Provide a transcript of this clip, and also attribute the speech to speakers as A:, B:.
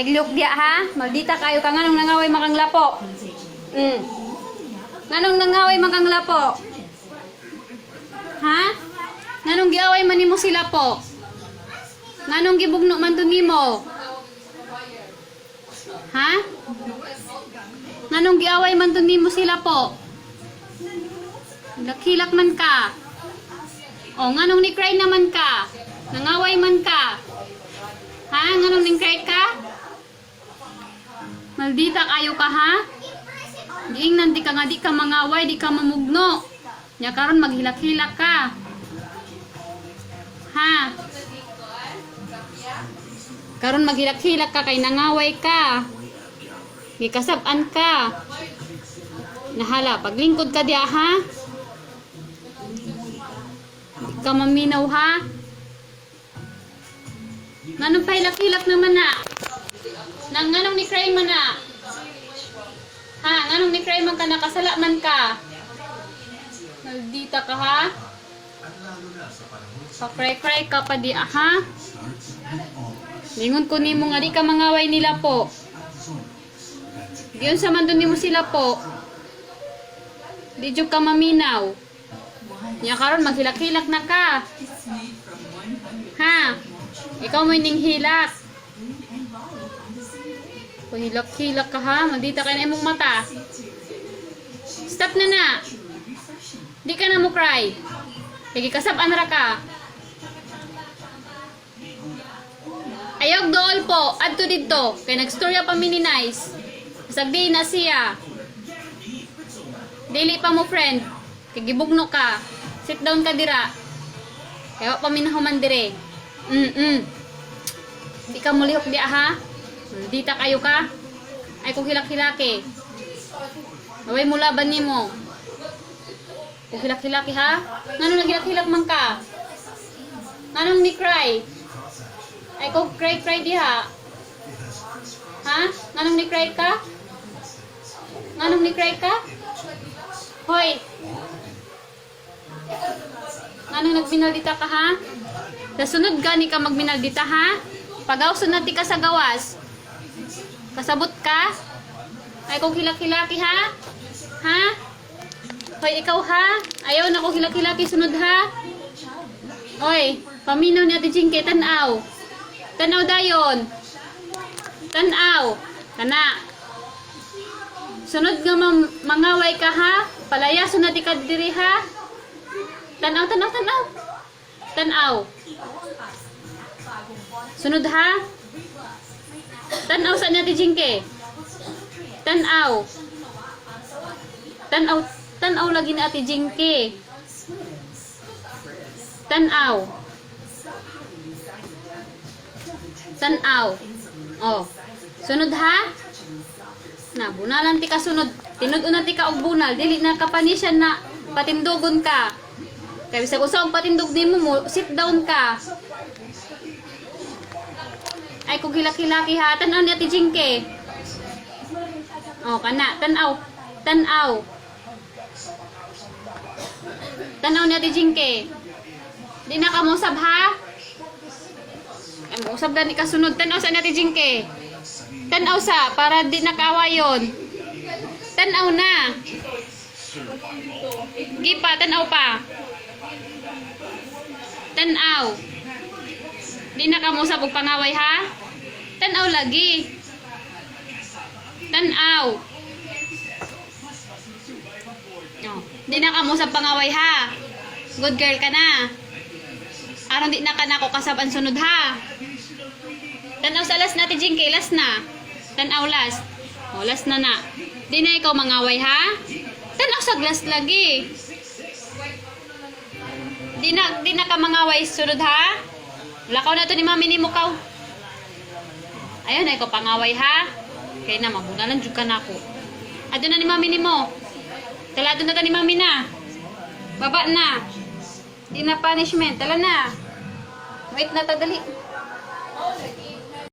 A: Pagliok dia ha. Maldita kayo ka nganong nangaway makang lapo. Nganong nangaway makang lapo? Ha? Nganong giaway man nimo sila po? Nganong gibugno man to nimo? Ha? Nganong giaway man to nimo sila po? Hilak-hilak man ka. O, nganong ni-cry naman ka? Nangaway man ka? Ha? Nganong ni-cry ka? Maldita kayo ka ha? Giingnan di ka nga di ka mangaway, di ka mamugno. Nya karon maghilak-hilak ka. Ha? Karon maghilak-hilak ka kay nangaway ka. Gikasab-an ka. Nahala, paglingkod ka diya ha? Di ka maminaw ha? Nganong pahilak-hilak naman na? Nganong ni cry man na? Ha? Nganong ni cry man ka, nakasala man ka? Maldita ka ha? Pa-cry-cry ka pa di ha? Lingon ko nimo nga di ka mangaway nila po. Giyon sa man doon nimo sila po. Di jud ka maminaw. Nya karon maghilak-hilak na ka. Ha? Ikaw mo ning hilak. Hilak-hilak ka ha? Maldita ka na imong mata. Stop na na. Di ka na mo cry. Kaya kasab-an ra ka. Ayog dool po. Adto dito. Kaya nagstorya pa mini nice. Sagdi na siya. Dili pa mo friend. Kaya gibugno ka. Sit down ka dira. Kaya pa minahuman dire. Di ka mulihok di ha? Dita kayo ka? Ay kung hilak-hilaki. Naway mo laban nimo. Kung hilak-hilaki ha? Nganong naghilak-hilak man ka? Nganong ni cry? Ay kung cry-cry di ha? Ha? Nganong ni cry ka? Nganong ni cry ka? Hoy! Nganong nagminaldita ka ha? Dasunod gani ka magminaldita ha? Pagawson na ti ka sa gawas. Kasabot ka? Ay kung hilak-hilaki ha? Ha? Hoy ikaw ha? Ayaw na kung hilak-hilaki sunod ha? Oy, paminaw ni Ate Jinky, tanaw. Tanaw dayon. Tanaw. Kana. Sunod nga mangaway ka ha? Palayason na ti ka diri ha? Tanaw, tanaw, tanaw. Tanaw. Sunod ha? Tanaw sa ni Ate Jinky. Tanaw. Tanaw. Tanaw lagi ni Ate Jinky. Tanaw. Tanaw. Oh. Sunod ha? Na, bunalan ti ka sunod. Tinud una ti ka og bunal. Dili na kapanisyan na patindogon ka. Kaya bisag usa og patindog nimo mo, sit down ka. Ay kung hilak-hilaki ha, tanaw ni Ate Jinky. Oh, kana, tanaw. Tanaw. Tanaw ni Ate Jinky. Di na ka musab ha? Ay musab gani ka sunod. Tanaw sa ni Ate Jinky. Tanaw sa para di nakawayon. Tanaw na. Gipa, tanaw pa. Tanaw. Di na ka musab og pangaway ha? Tanaw lagi. Tanaw. Oh, di na ka musab pangaway ha? Good girl ka na. Aron di na ka nako kasaban sunod ha? Tanaw sa last na Ate Jinky, last na. Tanaw last. Oh, last na na. Di na ikaw mangaway ha? Tanaw sa glass lagi. Di na ka mangaway sunod ha? Lakaw na to ni mami ni mo kaw. Ayun na ikaw pangaway ha? Kaya na mabunalan jud ka nako. Adto na ni mami ni mo. Talado na ta ni mami na. Baba na. Di na punishment. Tala na. Wait na ta dali.